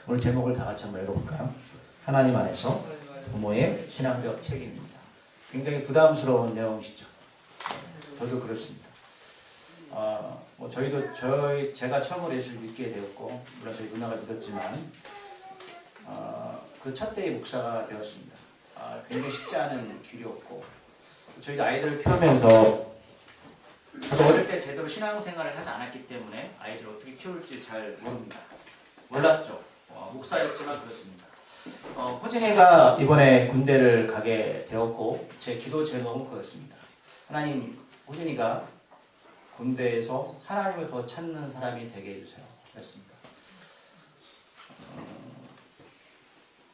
오늘 제목을 다 같이 한번 읽어볼까요? 하나님 안에서 부모의 신앙적 책임입니다. 굉장히 부담스러운 내용이시죠. 저도 그렇습니다. 제가 처음으로 예수를 믿게 되었고, 물론 저희 누나가 믿었지만, 그 첫 때의 목사가 되었습니다. 굉장히 쉽지 않은 길이었고, 저희 아이들을 키우면서, 저도 어릴 때 제대로 신앙생활을 하지 않았기 때문에 아이들을 어떻게 키울지 잘 몰랐죠. 목사였지만 그렇습니다. 호진이가 이번에 군대를 가게 되었고, 제 기도 제목은 그렇습니다. 하나님, 호진이가 군대에서 하나님을 더 찾는 사람이 되게 해주세요. 그랬습니다.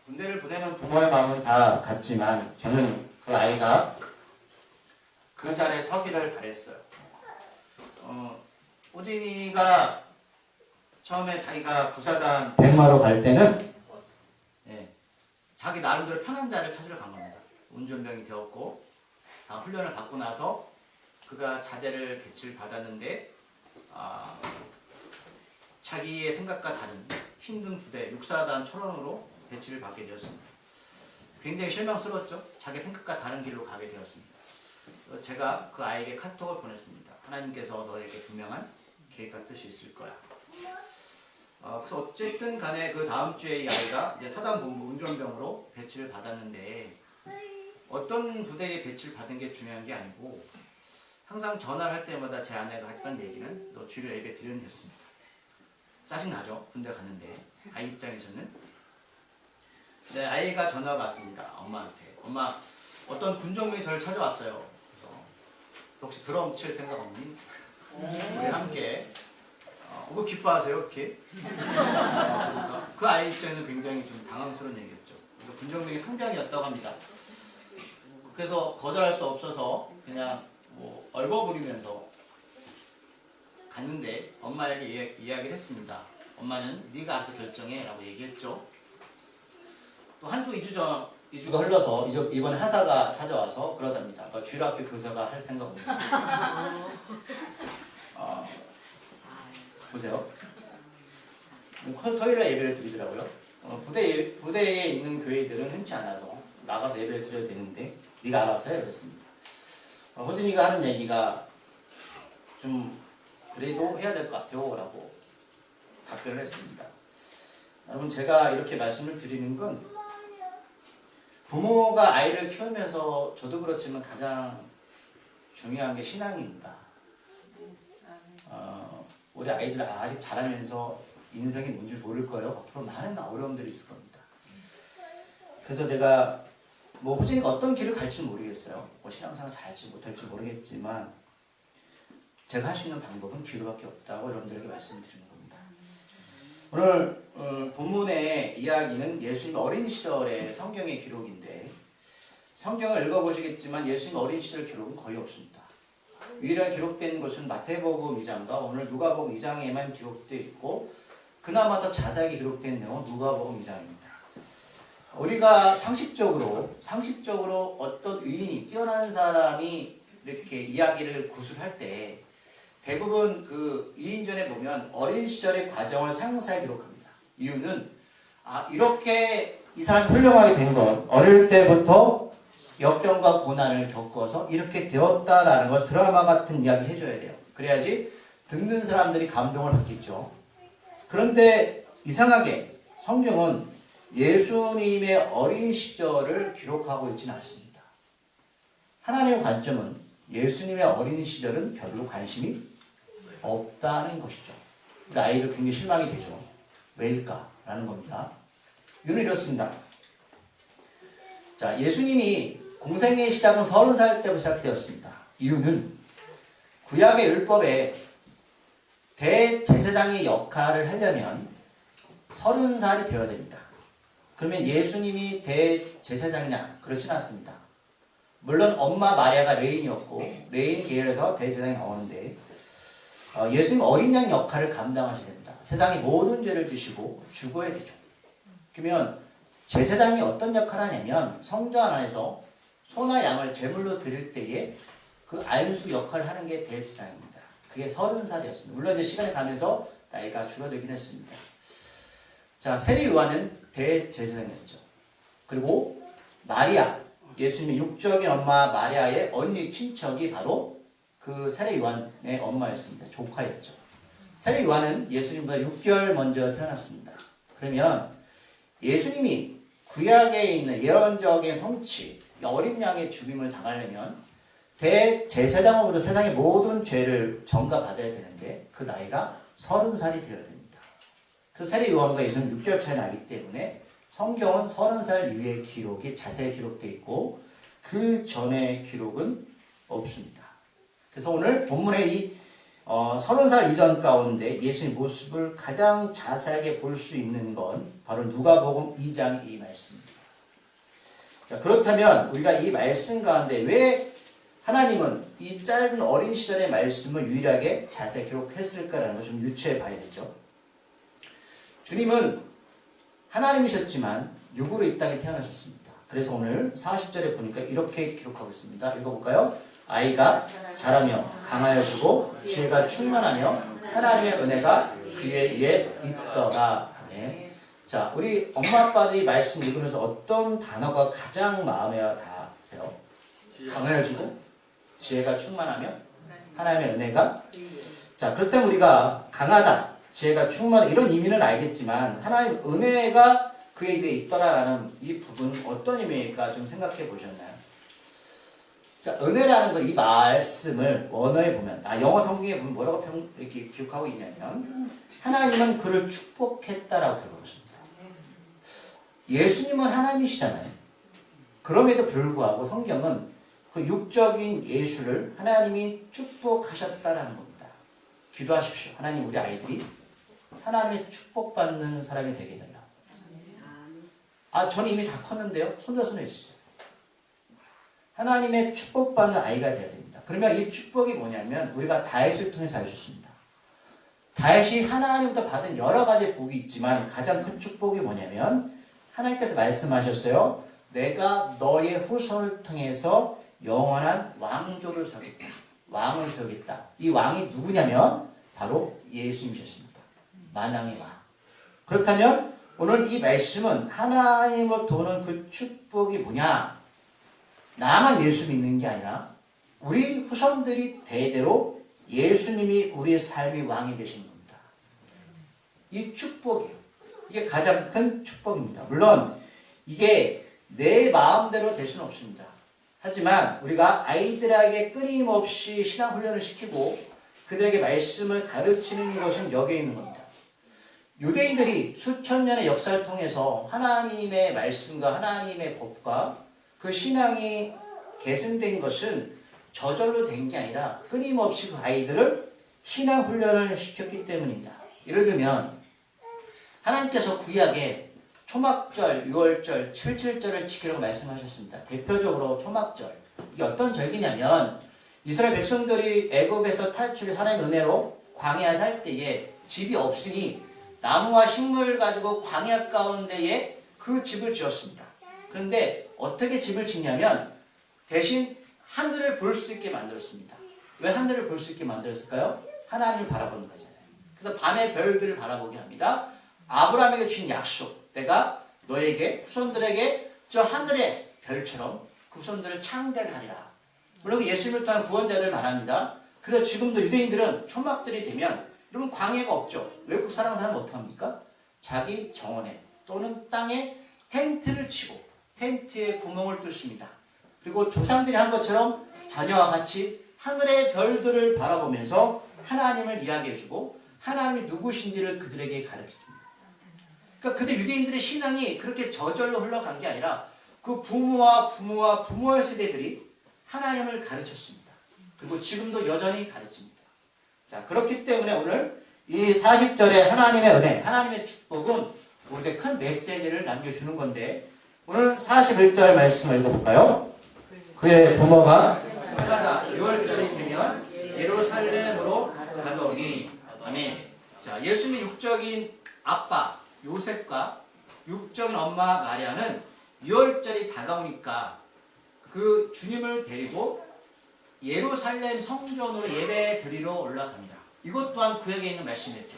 군대를 보내는 부모의 마음은 다 같지만 저는 그 아이가 그 자리에 서기를 바랬어요. 호진이가 처음에 자기가 부사단 백마로 갈 때는 자기 나름대로 편한 자리를 찾으러 간 겁니다. 운전병이 되었고, 훈련을 받고 나서 그가 자대를 배치를 받았는데 자기의 생각과 다른 힘든 부대 육사단 초론으로 배치를 받게 되었습니다. 굉장히 실망스러웠죠. 자기 생각과 다른 길로 가게 되었습니다. 제가 그 아이에게 카톡을 보냈습니다. 하나님께서 너에게 분명한 계획과 뜻이 있을 거야. 그래서 어쨌든 간에 그 다음 주에 이 아이가 이제 사단본부 운전병으로 배치를 받았는데, 어떤 부대에 배치를 받은 게 중요한 게 아니고, 항상 전화를 할 때마다 제 아내가 했던 얘기는 너 주일 예배 드리는 했습니다. 짜증나죠? 군대 갔는데 아이 입장에서는. 네, 아이가 전화가 왔습니다. 엄마한테. 엄마, 어떤 군종민이 저를 찾아왔어요. 그래서 너 혹시 드럼 칠 생각 없니? 우리 함께. 뭐 기뻐하세요, 이렇게? 그 아이 입장에는 굉장히 좀 당황스러운 얘기였죠. 군종민이 상병이었다고 합니다. 그래서 거절할 수 없어서 그냥 얼버무리면서 갔는데 엄마에게 이야기를 했습니다. 엄마는 네가 알아서 결정해 라고 얘기했죠. 또 한 주, 2주가 흘러서 이번에 하사가 찾아와서 그러답니다. 주일학교 교사가 할 생각 없는데. 보세요. 토요일날 예배를 드리더라고요. 부대에 있는 교회들은 흔치 않아서 나가서 예배를 드려야 되는데 네가 알아서 해 그랬습니다. 호진이가 하는 얘기가 좀 그래도 해야 될 것 같아요 라고 답변을 했습니다. 여러분, 제가 이렇게 말씀을 드리는 건 부모가 아이를 키우면서 저도 그렇지만 가장 중요한 게 신앙입니다. 우리 아이들 아직 자라면서 인생이 뭔지 모를 거예요. 앞으로 많은 어려움들이 있을 겁니다. 그래서 제가 호진이가 어떤 길을 갈지 모르겠어요. 신앙생활 잘할지 못할지 모르겠지만 제가 할 수 있는 방법은 기도밖에 없다고 여러분들에게 말씀드리는 겁니다. 오늘 본문의 이야기는 예수님 어린 시절의 성경의 기록인데, 성경을 읽어보시겠지만 예수님 어린 시절 기록은 거의 없습니다. 유일하게 기록된 것은 마태복음 2장과 오늘 누가복음 2장에만 기록되어 있고, 그나마 더 자세하게 기록된 내용은 누가복음 2장입니다. 우리가 상식적으로 어떤 의인이 뛰어난 사람이 이렇게 이야기를 구술할 때 대부분 그 위인전에 보면 어린 시절의 과정을 상세하게 기록합니다. 이유는 이렇게 이 사람이 훌륭하게 된 건 어릴 때부터 역경과 고난을 겪어서 이렇게 되었다라는 걸 드라마 같은 이야기 해줘야 돼요. 그래야지 듣는 사람들이 감동을 받겠죠. 그런데 이상하게 성경은 예수님의 어린 시절을 기록하고 있지는 않습니다. 하나님의 관점은 예수님의 어린 시절은 별로 관심이 없다는 것이죠. 그러니까 아이를 굉장히 실망이 되죠. 왜일까라는 겁니다. 이유는 이렇습니다. 자, 예수님이 공생의 시작은 30살 때부터 시작되었습니다. 이유는 구약의 율법에 대제사장의 역할을 하려면 30살이 되어야 됩니다. 그러면 예수님이 대제사장이냐? 그렇진 않습니다. 물론 엄마 마리아가 레인이었고 레인 계열에서 대제사장이 나오는데 예수님 어린 양 역할을 감당하셔야 됩니다. 세상의 모든 죄를 지시고 죽어야 되죠. 그러면 제사장이 어떤 역할을 하냐면 성전 안에서 소나 양을 제물로 드릴 때에 그 안수 역할을 하는 게 대제사장입니다. 그게 30살이었습니다. 물론 이제 시간이 가면서 나이가 줄어들긴 했습니다. 자, 세례 요한은 대제사장이었죠. 그리고 마리아, 예수님의 육적인 엄마 마리아의 언니 친척이 바로 그 세례 요한의 엄마였습니다. 조카였죠. 세례 요한은 예수님보다 6개월 먼저 태어났습니다. 그러면 예수님이 구약에 있는 예언적인 성취, 어린 양의 죽임을 당하려면 대제사장으로부터 세상의 모든 죄를 전가받아야 되는데 그 나이가 30살이 되어야 됩니다. 그 세례 요한과 예수는 6개월 차이 나기 때문에 성경은 30살 이후의 기록이 자세히 기록되어 있고 그 전의 기록은 없습니다. 그래서 오늘 본문의 이 30살 이전 가운데 예수의 모습을 가장 자세하게 볼 수 있는 건 바로 누가복음 2장 이 말씀입니다. 자, 그렇다면 우리가 이 말씀 가운데 왜 하나님은 이 짧은 어린 시절의 말씀을 유일하게 자세히 기록했을까라는 걸 좀 유추해 봐야 되죠. 주님은 하나님이셨지만 육으로 이 땅에 태어나셨습니다. 그래서 오늘 40절에 보니까 이렇게 기록하고 있습니다. 읽어볼까요? 아이가 자라며 강하여지고 지혜가 충만하며 하나님의 은혜가 그의 위에 있더라. 네. 자, 우리 엄마 아빠들이 말씀 읽으면서 어떤 단어가 가장 마음에 닿으세요? 강하여지고 지혜가 충만하며 하나님의 은혜가. 자, 그렇다면 우리가 강하다, 지혜가 충만하다 이런 의미는 알겠지만 하나님 은혜가 그에게 있더라라는 이 부분은 어떤 의미일까 좀 생각해 보셨나요? 자, 은혜라는 거 이 말씀을 원어에 보면 영어 성경에 보면 뭐라고 이렇게 기록하고 있냐면 하나님은 그를 축복했다라고 기록하고 있습니다. 예수님은 하나님이시잖아요. 그럼에도 불구하고 성경은 그 육적인 예수를 하나님이 축복하셨다라는 겁니다. 기도하십시오. 하나님 우리 아이들이 하나님의 축복받는 사람이 되게 해달라. 저는 이미 다 컸는데요. 손자손에 있으세요. 하나님의 축복받는 아이가 되어야 됩니다. 그러면 이 축복이 뭐냐면 우리가 다윗을 통해서 알 수 있습니다. 다윗이 하나님부터 받은 여러 가지 복이 있지만 가장 큰 축복이 뭐냐면 하나님께서 말씀하셨어요. 내가 너의 후손을 통해서 영원한 왕조를 세우겠다. 왕을 세우겠다. 이 왕이 누구냐면 바로 예수님이셨습니다. 만왕의 왕. 그렇다면 오늘 이 말씀은 하나님을 도는 그 축복이 뭐냐? 나만 예수 믿는 게 아니라 우리 후손들이 대대로 예수님이 우리의 삶의 왕이 되신 겁니다. 이 축복이요. 이게 가장 큰 축복입니다. 물론 이게 내 마음대로 될 수는 없습니다. 하지만 우리가 아이들에게 끊임없이 신앙훈련을 시키고 그들에게 말씀을 가르치는 것은 여기에 있는 겁니다. 유대인들이 수천 년의 역사를 통해서 하나님의 말씀과 하나님의 법과 그 신앙이 계승된 것은 저절로 된 게 아니라 끊임없이 그 아이들을 신앙훈련을 시켰기 때문입니다. 예를 들면 하나님께서 구약에 초막절, 유월절, 칠칠절을 지키라고 말씀하셨습니다. 대표적으로 초막절. 이게 어떤 절기냐면 이스라엘 백성들이 애굽에서 탈출해 하나님의 은혜로 광야 살 때에 집이 없으니 나무와 식물을 가지고 광야 가운데에 그 집을 지었습니다. 그런데 어떻게 집을 짓냐면 대신 하늘을 볼 수 있게 만들었습니다. 왜 하늘을 볼 수 있게 만들었을까요? 하나님을 바라보는 거잖아요. 그래서 밤에 별들을 바라보게 합니다. 아브라함에게 주신 약속, 내가 너에게 후손들에게 저 하늘의 별처럼 그 후손들을 창대하게 하리라. 물론 예수님을 통한 구원자를 말합니다. 그래서 지금도 유대인들은 초막들이 되면 여러분 광야가 없죠. 외국 사람 어떻게 합니까? 자기 정원에 또는 땅에 텐트를 치고 텐트에 구멍을 뚫습니다. 그리고 조상들이 한 것처럼 자녀와 같이 하늘의 별들을 바라보면서 하나님을 이야기해주고 하나님이 누구신지를 그들에게 가르칩니다. 그러니까 그들 유대인들의 신앙이 그렇게 저절로 흘러간 게 아니라 그 부모의 세대들이 하나님을 가르쳤습니다. 그리고 지금도 여전히 가르칩니다. 자, 그렇기 때문에 오늘 이 40절의 하나님의 은혜, 하나님의 축복은 우리에게 큰 메시지를 남겨주는 건데 오늘 41절 말씀을 읽어볼까요? 그의 부모가 해마다 6월절이 되면 예루살렘으로 가더니 아멘. 자, 예수님의 육적인 아빠 요셉과 육적인 엄마 마리아는 6월절이 다가오니까 그 주님을 데리고 예루살렘 성전으로 예배 드리러 올라갑니다. 이것 또한 구약에 있는 말씀이었죠.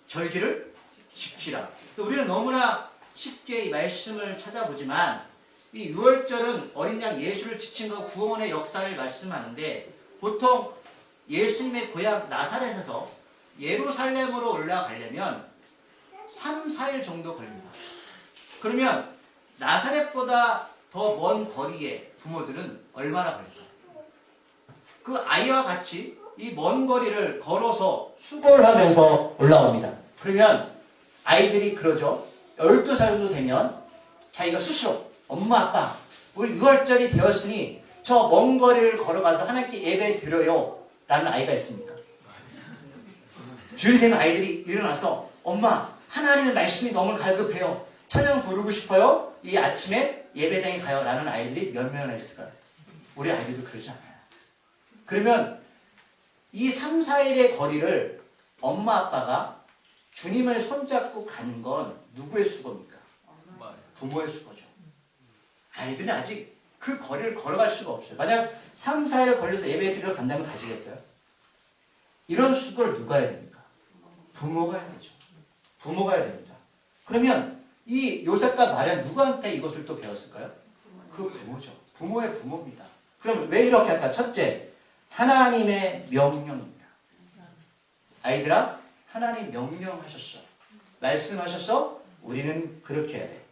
절기를 지키라. 우리는 너무나 쉽게 이 말씀을 찾아보지만 이 유월절은 어린 양 예수를 지친 것 구원의 역사를 말씀하는데 보통 예수님의 고향 나사렛에서 예루살렘으로 올라가려면 3, 4일 정도 걸립니다. 그러면 나사렛보다 더 먼 거리에 부모들은 얼마나 걸릴까요? 그 아이와 같이 이 먼 거리를 걸어서 수고를 하면서 올라옵니다. 그러면 아이들이 그러죠. 12살 정도 되면 자기가 스스로 엄마 아빠 우리 유월절이 되었으니 저 먼 거리를 걸어가서 하나님께 예배 드려요 라는 아이가 있습니까? 주일 되면 아이들이 일어나서 엄마 하나님의 말씀이 너무 갈급해요. 찬양 부르고 싶어요. 이 아침에 예배당에 가요 라는 아이들이 몇 명이나 있을까요? 우리 아이들도 그러지 않아요. 그러면 이 3, 4일의 거리를 엄마 아빠가 주님을 손잡고 가는 건 누구의 수고입니까? 부모의 수고죠. 아이들은 아직 그 거리를 걸어갈 수가 없어요. 만약 3, 4일 걸려서 예배 드리러 간다면 가시겠어요? 이런 수고를 누가 해야 됩니까? 부모가 해야 되죠. 부모가 해야 됩니다. 그러면 이 요셉과 마리아 누구한테 이것을 또 배웠을까요? 그 부모죠. 부모의 부모입니다. 그럼 왜 이렇게 할까? 첫째, 하나님의 명령입니다. 아이들아, 하나님 명령하셨어. 말씀하셔서 우리는 그렇게 해야 돼.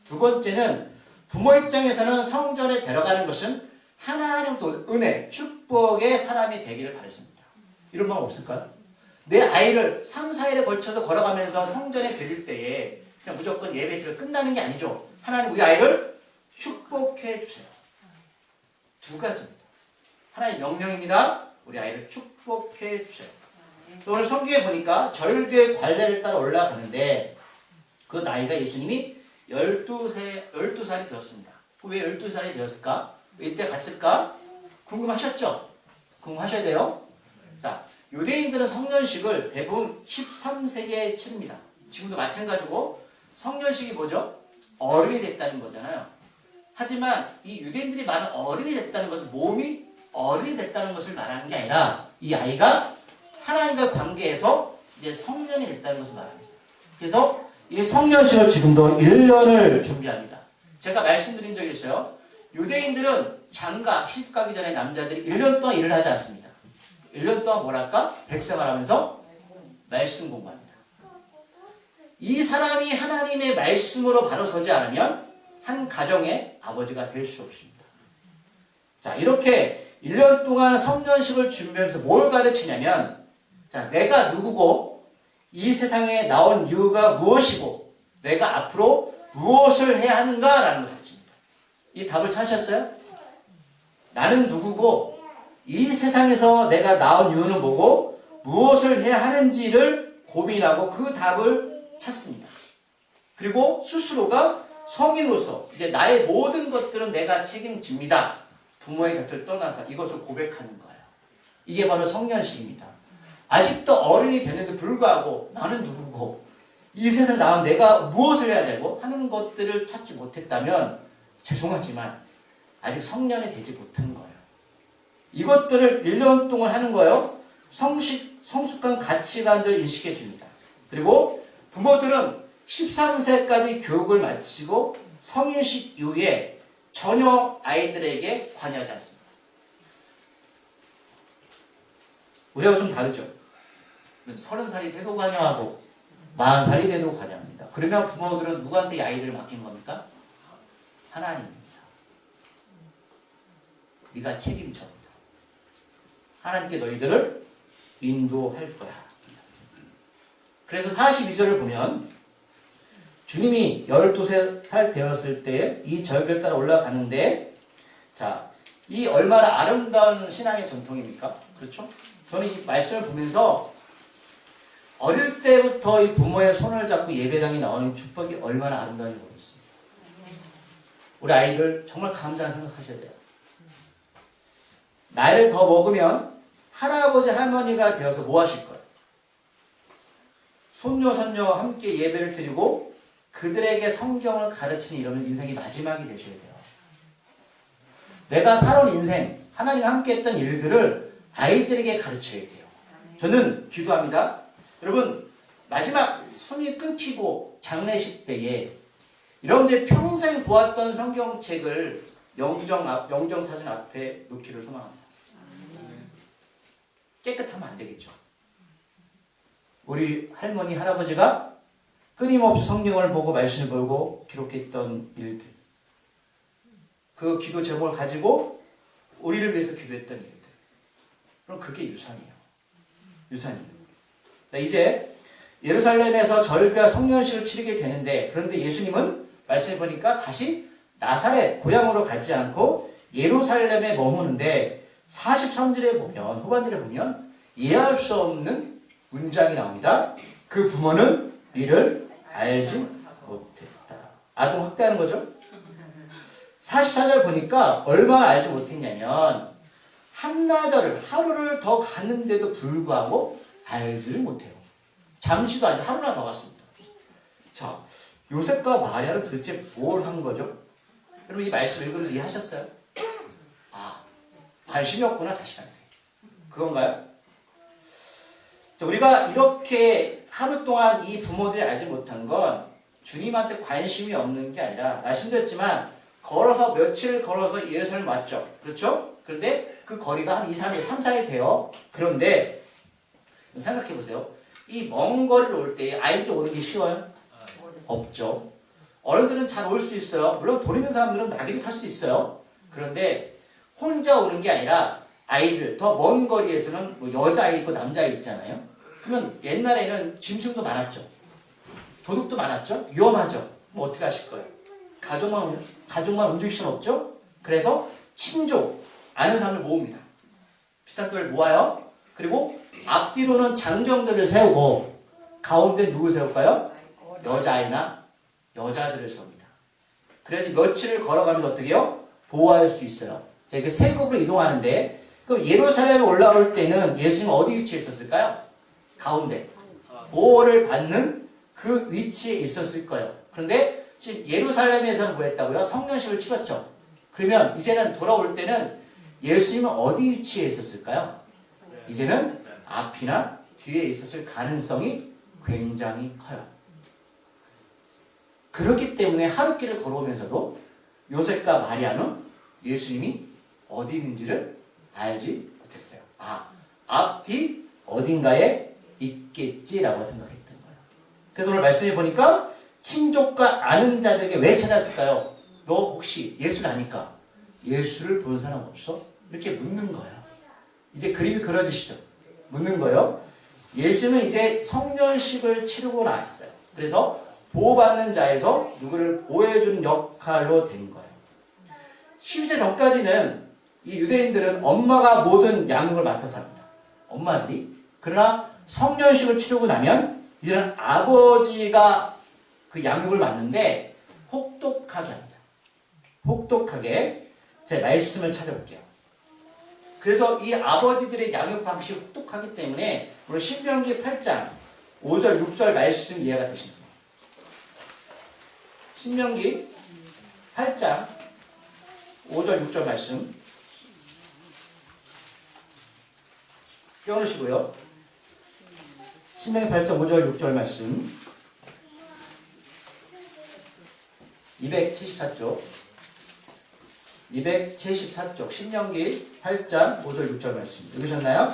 두 번째는 부모 입장에서는 성전에 데려가는 것은 하나님 은혜, 축복의 사람이 되기를 바랬습니다. 이런 마음 없을까요? 내 아이를 3, 4일에 걸쳐서 걸어가면서 성전에 드릴 때에 그냥 무조건 예배 드려 끝나는 게 아니죠. 하나님 우리 아이를 축복해 주세요. 두 가지입니다. 하나님 명령입니다. 우리 아이를 축복해 주세요. 오늘 성경에 보니까 절교의 관례를 따라 올라가는데 그 나이가 예수님이 12살이 되었습니다. 왜 12살이 되었을까? 왜 이때 갔을까? 궁금하셨죠? 궁금하셔야 돼요. 자, 유대인들은 성년식을 대부분 13세기에 치릅니다. 지금도 마찬가지고 성년식이 뭐죠? 어른이 됐다는 거잖아요. 하지만 이 유대인들이 말하는 어른이 됐다는 것은 몸이 어른이 됐다는 것을 말하는 게 아니라 이 아이가 하나님과 관계에서 이제 성년이 됐다는 것을 말합니다. 그래서 이 성년식을 지금도 1년을 준비합니다. 제가 말씀드린 적이 있어요. 유대인들은 장가, 시집가기 전에 남자들이 1년 동안 일을 하지 않습니다. 1년 동안 뭐랄까? 백생활하면서 말씀 공부합니다. 이 사람이 하나님의 말씀으로 바로 서지 않으면 한 가정의 아버지가 될 수 없습니다. 자, 이렇게 1년 동안 성년식을 준비하면서 뭘 가르치냐면, 자, 내가 누구고 이 세상에 나온 이유가 무엇이고 내가 앞으로 무엇을 해야 하는가라는 걸 가르칩니다. 이 답을 찾으셨어요? 나는 누구고 이 세상에서 내가 나온 이유는 뭐고 무엇을 해야 하는지를 고민하고 그 답을 찾습니다. 그리고 스스로가 성인으로서 이제 나의 모든 것들은 내가 책임집니다. 부모의 곁을 떠나서 이것을 고백하는 거예요. 이게 바로 성년식입니다. 아직도 어른이 되는데 불구하고 나는 누구고 이 세상에 나온 내가 무엇을 해야 되고 하는 것들을 찾지 못했다면 죄송하지만 아직 성년이 되지 못한 거예요. 이것들을 1년 동안 하는 거예요. 성숙한 가치관들 인식해 줍니다. 그리고 부모들은 13세까지 교육을 마치고 성인식 이후에 전혀 아이들에게 관여하지 않습니다. 우리하고 좀 다르죠. 30살이 돼도 관여하고 40살이 돼도 관여합니다. 그러면 부모들은 누구한테 이 아이들을 맡긴 겁니까? 하나님입니다. 네가 책임져. 하나님께 너희들을 인도할 거야. 그래서 42절을 보면 주님이 12살 되었을 때 이 절기를 따라 올라가는데, 자, 이 얼마나 아름다운 신앙의 전통입니까? 그렇죠? 저는 이 말씀을 보면서 어릴 때부터 이 부모의 손을 잡고 예배당에 나오는 축복이 얼마나 아름다운지 모르겠습니다. 우리 아이들 정말 감사한 생각하셔야 돼요. 나이를 더 먹으면 할아버지 할머니가 되어서 뭐 하실 거예요? 손녀 선녀와 함께 예배를 드리고 그들에게 성경을 가르치는 이러면 인생이 마지막이 되셔야 돼요. 내가 살아온 인생, 하나님과 함께 했던 일들을 아이들에게 가르쳐야 돼요. 저는 기도합니다. 여러분, 마지막 숨이 끊기고 장례식 때에 여러분들이 평생 보았던 성경책을 영정사진 앞에 놓기를 소망합니다. 깨끗하면 안 되겠죠. 우리 할머니, 할아버지가 끊임없이 성경을 보고 말씀을 보고 기록했던 일들, 그 기도 제목을 가지고 우리를 위해서 기도했던 일들, 그럼 그게 유산이에요. 유산이에요. 자, 이제 예루살렘에서 절기와 성년식을 치르게 되는데, 그런데 예수님은 말씀해 보니까 다시 나사렛 고향으로 가지 않고 예루살렘에 머무는데 43절에 보면, 후반절에 보면 이해할 수 없는 문장이 나옵니다. 그 부모는 이를 알지 못했다. 아동 학대하는 거죠. 44절 보니까 얼마나 알지 못했냐면 한나절을, 하루를 더 갔는데도 불구하고 알지를 못해요. 잠시도 아니고 하루나 더 갔습니다. 자, 요셉과 마리아는 도대체 뭘 한 거죠? 여러분 이 말씀 읽으면서 이해하셨어요? 아, 관심이 없구나 자식한테. 그건가요? 자, 우리가 이렇게 하루 동안 이 부모들이 알지 못한 건 주님한테 관심이 없는 게 아니라, 말씀드렸지만 걸어서 며칠 걸어서 예루살렘 왔죠. 그렇죠? 그런데 그 거리가 한 2, 3일, 3, 4일 돼요. 그런데 생각해 보세요. 이 먼 거리를 올 때 아이들이 오는 게 쉬워요? 없죠. 어른들은 잘 올 수 있어요. 물론 돈 있는 사람들은 나귀를 탈 수 있어요. 그런데 혼자 오는 게 아니라 아이들, 더 먼 거리에서는 뭐 여자아이 있고 남자아이 있잖아요. 그러면 옛날에는 짐승도 많았죠. 도둑도 많았죠. 위험하죠. 뭐 어떻게 하실 거예요? 가족만 움직일 수는 없죠. 그래서 친족, 아는 사람을 모읍니다. 비슷한 걸 모아요. 그리고 앞뒤로는 장정들을 세우고 가운데 누구 세울까요? 여자아이나 여자들을 세웁니다. 그래야지 며칠을 걸어가면서 어떻게 해요? 보호할 수 있어요. 자, 이렇게 세국으로 이동하는데, 그럼 예루살렘에 올라올 때는 예수님은 어디 위치에 있었을까요? 가운데. 보호를 받는 그 위치에 있었을 거예요. 그런데 지금 예루살렘에서는 뭐 했다고요? 성년식을 치렀죠. 그러면 이제는 돌아올 때는 예수님은 어디 위치에 있었을까요? 이제는 앞이나 뒤에 있었을 가능성이 굉장히 커요. 그렇기 때문에 하루길을 걸어오면서도 요셉과 마리아는 예수님이 어디 있는지를 알지 못했어요. 아, 앞뒤 어딘가에 있겠지라고 생각했던 거예요. 그래서 오늘 말씀해 보니까 친족과 아는 자들에게 왜 찾았을까요? 너 혹시 예수를 아니까 예수를 본 사람 없어? 이렇게 묻는 거예요. 이제 그림이 그려지시죠? 묻는 거예요. 예수는 이제 성년식을 치르고 나왔어요. 그래서 보호받는 자에서 누구를 보호해주는 역할로 된 거예요. 10세 전까지는 이 유대인들은 엄마가 모든 양육을 맡아서 합니다. 엄마들이. 그러나 성년식을 치르고 나면 이제는 아버지가 그 양육을 맡는데 혹독하게 합니다. 혹독하게. 제 말씀을 찾아볼게요. 그래서 이 아버지들의 양육 방식이 혹독하기 때문에 오늘 신명기 8장 5절 6절 말씀 이해가 되십니다. 신명기 8장 5절 6절 말씀 껴놓으시고요. 신명기 8장 5절 6절 말씀 274쪽 274쪽 신명기 8장 5절 6절 말씀 읽으셨나요?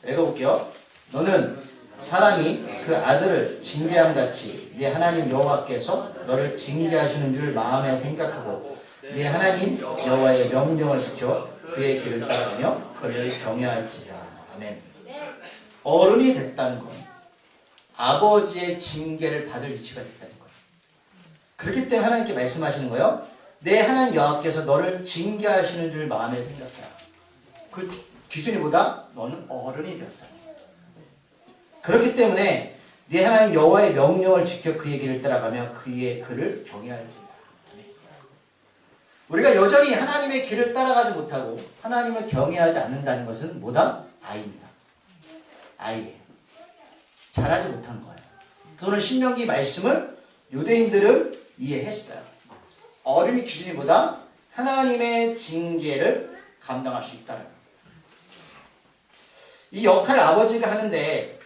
자, 읽어볼게요. 너는 사람이 그 아들을 징계함같이 네 하나님 여호와께서 너를 징계하시는 줄 마음에 생각하고 네 하나님 여호와의 명령을 지켜 그의 길을 따르며 그를 경외할지라. 아멘. 어른이 됐다는 건 아버지의 징계를 받을 위치가 됐다는 거예요. 그렇기 때문에 하나님께 말씀하시는 거예요. 내 하나님 여호와께서 너를 징계하시는 줄 마음에 생각해라. 그 기준이 보다 너는 어른이 되었다. 그렇기 때문에 네 하나님 여호와의 명령을 지켜 그의 길을 따라가며 그를 경외할지라. 우리가 여전히 하나님의 길을 따라가지 못하고 하나님을 경외하지 않는다는 것은 뭐다? 아이입니다. 아이예요. 잘하지 못한 거예요. 그거는 신명기 말씀을 유대인들은 이해했어요. 어린이 기준이보다 하나님의 징계를 감당할 수 있다는 거예요. 이 역할을 아버지가 하는데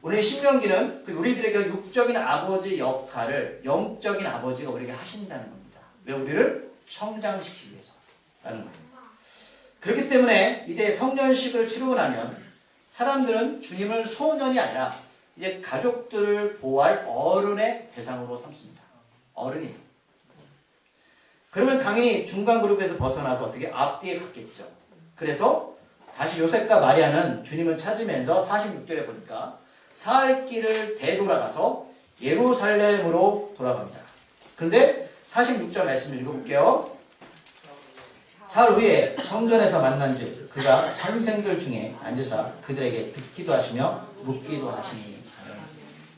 오늘 신명기는 우리들에게 육적인 아버지 역할을 영적인 아버지가 우리에게 하신다는 겁니다. 왜? 우리를 성장시키기 위해서라는 거예요. 그렇기 때문에 이제 성년식을 치르고 나면 사람들은 주님을 소년이 아니라 이제 가족들을 보호할 어른의 대상으로 삼습니다. 어른이에요. 그러면 당연히 중간 그룹에서 벗어나서 어떻게 앞뒤에 갔겠죠. 그래서 다시 요셉과 마리아는 주님을 찾으면서 46절에 보니까 사흘 길을 되돌아가서 예루살렘으로 돌아갑니다. 그런데 46절 말씀을 읽어볼게요. 사흘 후에 성전에서 만난즉 그가 선생들 중에 앉으사 그들에게 듣기도 하시며 묻기도 하시니.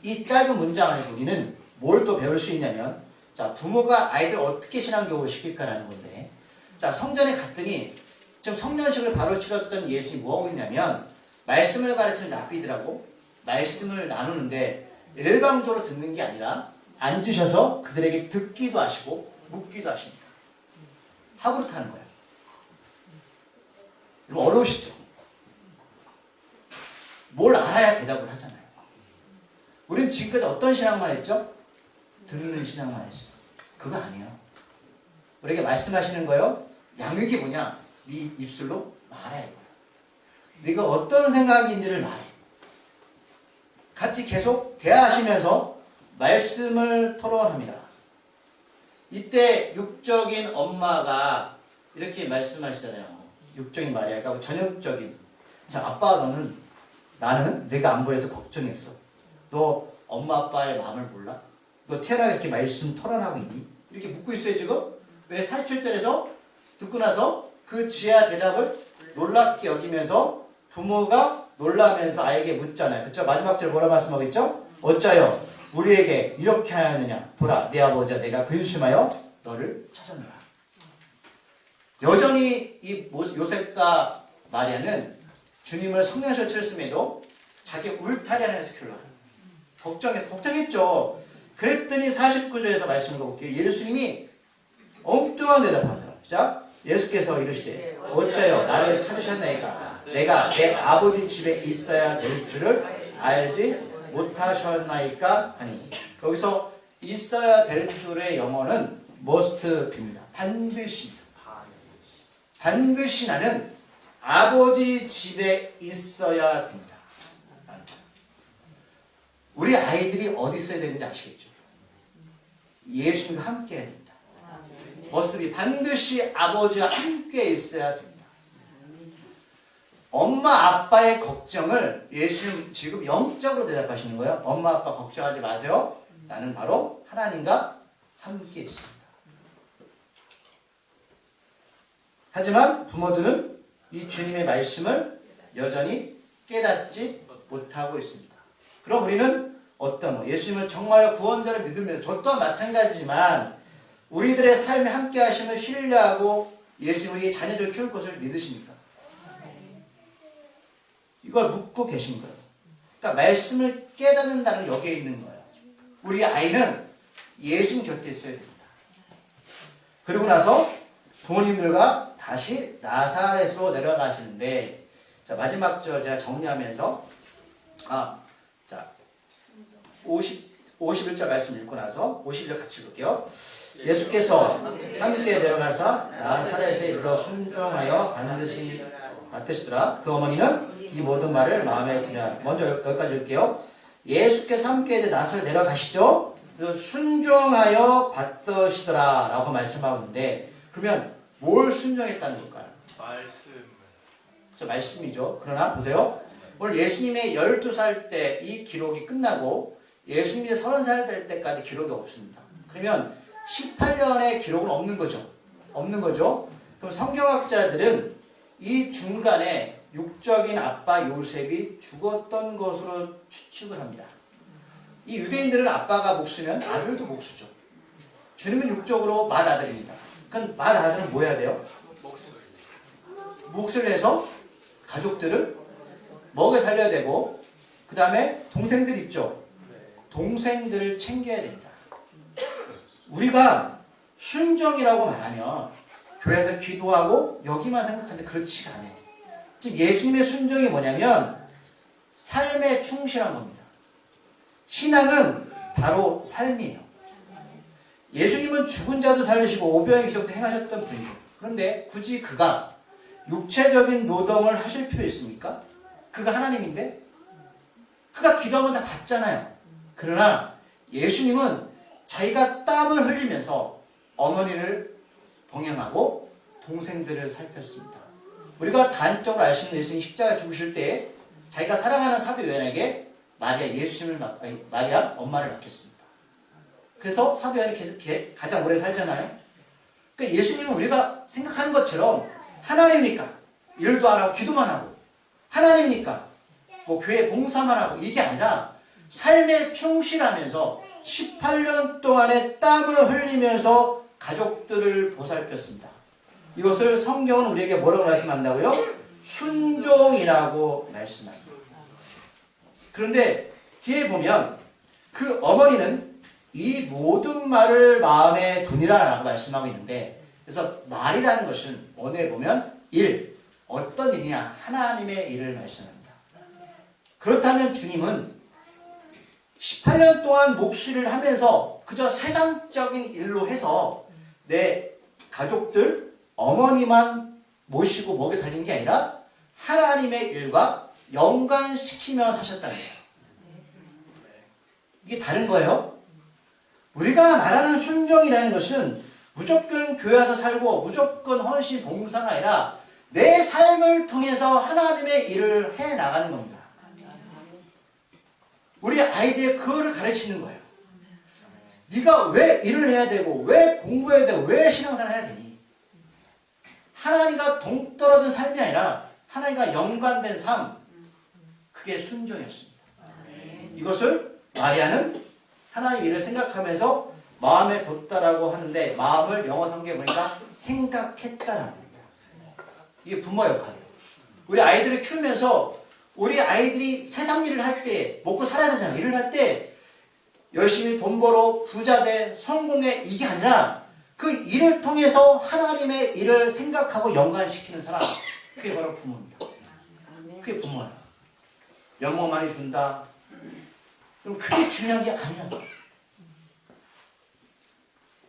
이 짧은 문장 안에서 우리는 뭘 또 배울 수 있냐면, 자, 부모가 아이들 어떻게 신앙교육을 시킬까라는 건데, 자, 성전에 갔더니 지금 성년식을 바로 치렀던 예수님이 뭐하고 있냐면 말씀을 가르치는 랍비들하고 말씀을 나누는데 일방적으로 듣는 게 아니라 앉으셔서 그들에게 듣기도 하시고 묻기도 하십니다. 합으로 타는 거예요. 이거 어려우시죠? 뭘 알아야 대답을 하잖아요. 우리는 지금까지 어떤 신앙만 했죠? 듣는 신앙만 했어요. 그거 아니에요. 우리에게 말씀하시는 거예요. 양육이 뭐냐? 네 입술로 말해. 네가 어떤 생각인지를 말해. 같이 계속 대화하시면서 말씀을 토론합니다. 이때 육적인 엄마가 이렇게 말씀하시잖아요. 육적인 마리아가 전형적인, 자, 아빠 나는 내가 안 보여서 걱정했어. 너 엄마 아빠의 마음을 몰라? 너 태어나게 이렇게 말씀 토론하고 있니? 이렇게 묻고 있어요 지금. 왜? 47절에서 듣고 나서 그 지하 대답을 놀랍게 여기면서 부모가 놀라면서 아이에게 묻잖아요. 그렇죠? 마지막 절 뭐라 말씀하고 있죠? 어짜요 우리에게 이렇게 하느냐? 보라 내 아버지와 내가 근심하여 너를 찾았노라. 여전히 이 요셉과 마리아는 주님을 성년식을 치렀음에도 자기 울타리 안에서 키우려고 걱정했죠. 그랬더니 49절에서 말씀 읽어볼게요. 예수님이 엉뚱한 대답하죠. 시작. 예수께서 이르시되 어째요 나를 찾으셨나이까? 내가 내 아버지 집에 있어야 될 줄을 알지 못하셨나이까? 하니, 여기서 있어야 될 줄의 영어는 must be입니다. 반드시 나는 아버지 집에 있어야 됩니다. 우리 아이들이 어디 있어야 되는지 아시겠죠? 예수님과 함께 해야 됩니다. must be, 반드시 아버지와 함께 있어야 됩니다. 엄마 아빠의 걱정을 예수님 지금 영적으로 대답하시는 거예요. 엄마 아빠 걱정하지 마세요. 나는 바로 하나님과 함께 있습니다. 하지만 부모들은 이 주님의 말씀을 여전히 깨닫지 못하고 있습니다. 그럼 우리는 예수님을 정말 구원자를 믿으면서 저 또한 마찬가지지만 우리들의 삶에 함께 하심을 신뢰하고 예수님이 자녀를 키울 것을 믿으십니까? 이걸 묻고 계신 거예요. 그러니까 말씀을 깨닫는다는 여기에 있는 거예요. 우리 아이는 예수님 곁에 있어야 됩니다. 그리고 나서 부모님들과 다시 나사렛으로 내려가시는데, 자, 마지막 절 제가 정리하면서, 자, 51절 말씀 읽고 나서 51절 같이 읽을게요. 예수께서 함께 내려가사 나사렛에 이르러 순종하여 반드시 받으시더라. 그 어머니는 이 모든 말을 마음에 드냐. 먼저 여기까지 읽을게요. 예수께서 함께 이제 나사렛 내려가시죠. 순종하여 받으시더라 라고 말씀하고 있는데, 그러면 뭘 순종했다는 걸까요? 말씀이죠. 그러나 보세요. 오늘 예수님의 12살 때 이 기록이 끝나고 예수님이 30살 될 때까지 기록이 없습니다. 그러면 18년의 기록은 없는 거죠. 그럼 성경학자들은 이 중간에 육적인 아빠 요셉이 죽었던 것으로 추측을 합니다. 이 유대인들은 아빠가 목수면 아들도 목수죠. 주님은 육적으로 맏아들입니다. 그럼 맏아들은 뭐 해야 돼요? 몫을 내서 가족들을 먹여 살려야 되고, 그 다음에 동생들 있죠. 동생들을 챙겨야 됩니다. 우리가 순종이라고 말하면 교회에서 기도하고 여기만 생각하는데 그렇지가 않아요. 지금 예수님의 순종이 뭐냐면 삶에 충실한 겁니다. 신앙은 바로 삶이에요. 예수님은 죽은 자도 살리시고 오병의 기적도 행하셨던 분이에요. 그런데 굳이 그가 육체적인 노동을 하실 필요 있습니까? 그가 하나님인데? 그가 기도하면 다 받잖아요. 그러나 예수님은 자기가 땀을 흘리면서 어머니를 동행하고 동생들을 살폈습니다. 우리가 단적으로 알 수 있는 예수님 십자가 죽으실 때 자기가 사랑하는 사도 요한에게 마리아 엄마를 맡겼습니다. 그래서 사도 요한이 가장 오래 살잖아요. 그러니까 예수님은 우리가 생각하는 것처럼 하나님이니까 일도 안 하고 기도만 하고, 하나님이니까 뭐 교회 봉사만 하고, 이게 아니라 삶에 충실하면서 18년 동안의 땀을 흘리면서 가족들을 보살폈습니다. 이것을 성경은 우리에게 뭐라고 말씀한다고요? 순종이라고 말씀합니다. 그런데 뒤에 보면 그 어머니는 이 모든 말을 마음에 두니라 라고 말씀하고 있는데, 그래서 말이라는 것은 원어에 보면 일, 어떤 일이냐, 하나님의 일을 말씀합니다. 그렇다면 주님은 18년 동안 목수를 하면서 그저 세상적인 일로 해서 내 가족들, 어머니만 모시고 먹여 살린 게 아니라 하나님의 일과 연관시키며 사셨다는 거예요. 이게 다른 거예요. 우리가 말하는 순종이라는 것은 무조건 교회 와서 살고 무조건 헌신 봉사가 아니라 내 삶을 통해서 하나님의 일을 해 나가는 겁니다. 우리 아이들의 그거를 가르치는 거예요. 네가 왜 일을 해야 되고, 왜 공부해야 되고, 왜 신앙생활 해야 되니? 하나님과 동떨어진 삶이 아니라 하나님과 연관된 삶, 그게 순종이었습니다. 이것을 마리아는 하나님 일을 생각하면서 마음에 뒀다라고 하는데, 마음을 영어 성경에 보니까 생각했다라는 겁니다. 이게 부모 역할이에요. 우리 아이들을 키우면서 우리 아이들이 세상 일을 할 때, 먹고 살아야 되잖아요. 일을 할 때 열심히 돈 벌어 부자 돼 성공해, 이게 아니라 그 일을 통해서 하나님의 일을 생각하고 연관시키는 사람, 그게 바로 부모입니다. 그게 부모예요. 연봉 많이 준다, 그럼 그게 중요한 게 아니야.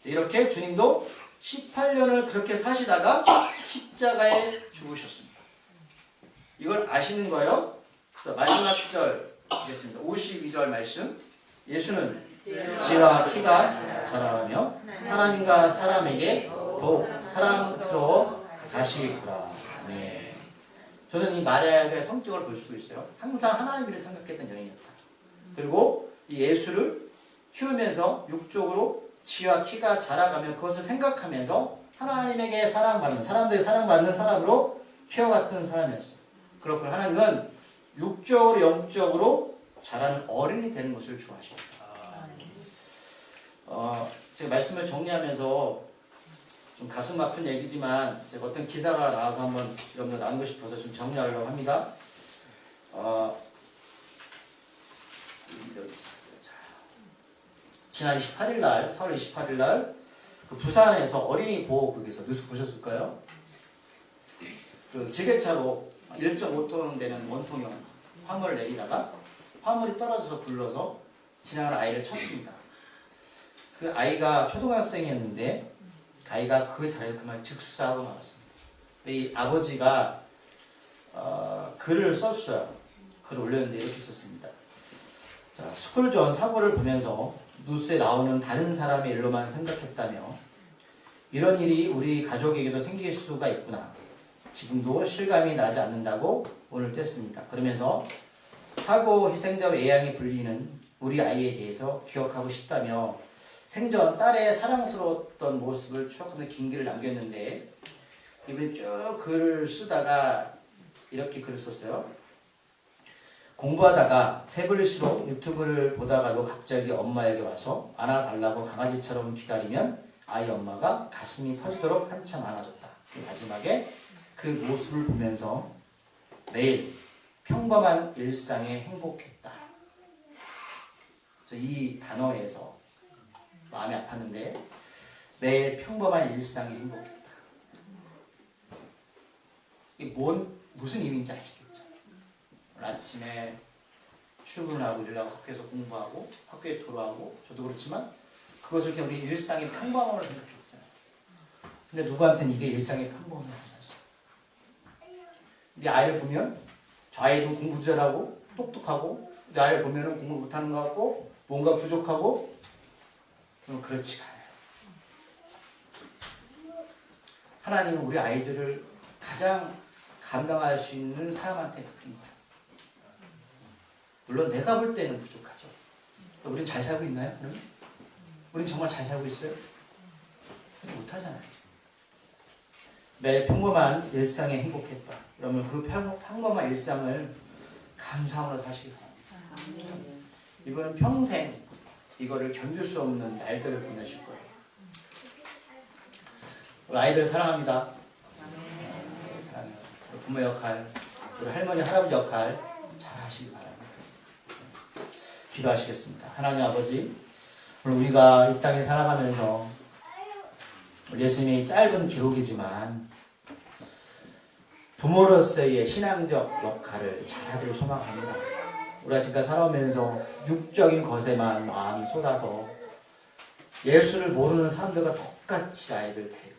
이렇게 주님도 18년을 그렇게 사시다가 십자가에 죽으셨습니다. 이걸 아시는 거예요? 그래서 마지막 절 보겠습니다. 52절 말씀. 예수는 지와 키가 자라며 하나님과 사람에게 더욱 사랑스러워 가시구나. 네. 저는 이 마리아의 성격을 볼 수 있어요. 항상 하나님을 생각했던 여인이었다. 그리고 이 예수를 키우면서 육적으로 지와 키가 자라가며 그것을 생각하면서 하나님에게 사랑받는, 사람들에게 사랑받는 사람으로 키워갔던 사람이었어요. 그렇고 하나님은 육적으로 영적으로 자라는 어른이 되는 것을 좋아하십니다. 제가 말씀을 정리하면서 좀 가슴 아픈 얘기지만 제가 어떤 기사가 나와서 한번 여러분들 나누고 싶어서 좀 정리하려고 합니다. 지난 28일 날, 4월 28일 날 그 부산에서 어린이 보호국에서 뉴스 보셨을까요? 그 지게차로 1.5톤 되는 원통형 화물을 내리다가 화물이 떨어져서 굴러서 지나가는 아이를 쳤습니다. 그 아이가 초등학생이었는데 그 아이가 그 자리에서 그만 즉사하고 말았습니다. 이 아버지가 글을 썼어요. 글을 올렸는데 이렇게 썼습니다. 자, 스쿨존 사고를 보면서 뉴스에 나오는 다른 사람의 일로만 생각했다며 이런 일이 우리 가족에게도 생길 수가 있구나. 지금도 실감이 나지 않는다고 오늘 뗐습니다. 그러면서 사고 희생자로 예양이 불리는 우리 아이에 대해서 기억하고 싶다며 생전 딸의 사랑스러웠던 모습을 추억하는 긴 글을 남겼는데 이분이 쭉 글을 쓰다가 이렇게 글을 썼어요. 공부하다가 태블릿으로 유튜브를 보다가도 갑자기 엄마에게 와서 안아달라고 강아지처럼 기다리면 아이 엄마가 가슴이 터지도록 한참 안아줬다. 마지막에 그 모습을 보면서 매일 평범한 일상에 행복했다. 이 단어에서 마음이 아팠는데 매일 평범한 일상에 행복했다. 이게 무슨 의미인지 아시겠죠? 오늘 아침에 출근하고 일하고 학교에서 공부하고 학교에 도로하고 저도 그렇지만 그것을 그냥 우리 일상의 평범함으로 생각했잖아요. 근데 누구한테는 이게 일상의 평범함이 아니었어요. 네 아이를 보면 저 아이도 공부 잘하고 똑똑하고 내 아이를 보면 공부 못하는 것 같고 뭔가 부족하고 그럼 그렇지가 않아요. 하나님은 우리 아이들을 가장 감당할 수 있는 사람한테 맡긴 거예요. 물론 내가 볼 때는 부족하죠. 또 우린 잘 살고 있나요? 그러면? 우린 정말 잘 살고 있어요? 못하잖아요. 매일 평범한 일상에 행복했다. 그러면 그 평범한 일상을 감사함으로 사시기 바랍니다. 이분은 평생 이거를 견딜 수 없는 날들을 보내실 거예요. 우리 아이들 사랑합니다. 사랑해요. 우리 부모 역할, 우리 할머니, 할아버지 역할 잘 하시기 바랍니다. 기도하시겠습니다. 하나님 아버지, 오늘 우리가 이 땅에 살아가면서 예수님의 짧은 기록이지만 부모로서의 신앙적 역할을 잘하기를 소망합니다. 우리가 지금까지 살아오면서 육적인 것에만 마음이 쏟아서 예수를 모르는 사람들과 똑같이 아이들 데리고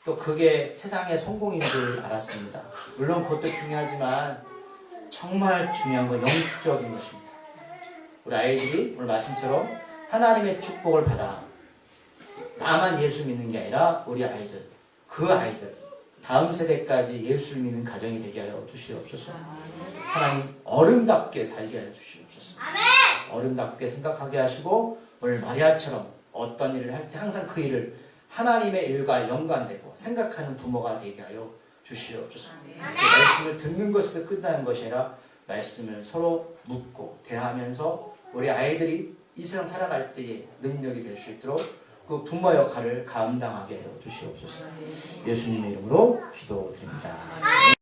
또 그게 세상의 성공인 줄 알았습니다. 물론 그것도 중요하지만 정말 중요한 건 영적인 것입니다. 우리 아이들이 오늘 말씀처럼 하나님의 축복을 받아 나만 예수 믿는 게 아니라 우리 아이들, 그 아이들 다음 세대까지 예수를 믿는 가정이 되게 하여 주시옵소서. 하나님 어른답게 살게 하여 주시옵소서. 어른답게 생각하게 하시고 오늘 마리아처럼 어떤 일을 할 때 항상 그 일을 하나님의 일과 연관되고 생각하는 부모가 되게 하여 주시옵소서. 말씀을 듣는 것에서 끝나는 것이 아니라 말씀을 서로 묻고 대하면서 우리 아이들이 이 세상 살아갈 때의 능력이 될 수 있도록 그 부모 역할을 감당하게 해주시옵소서. 예수님의 이름으로 기도드립니다.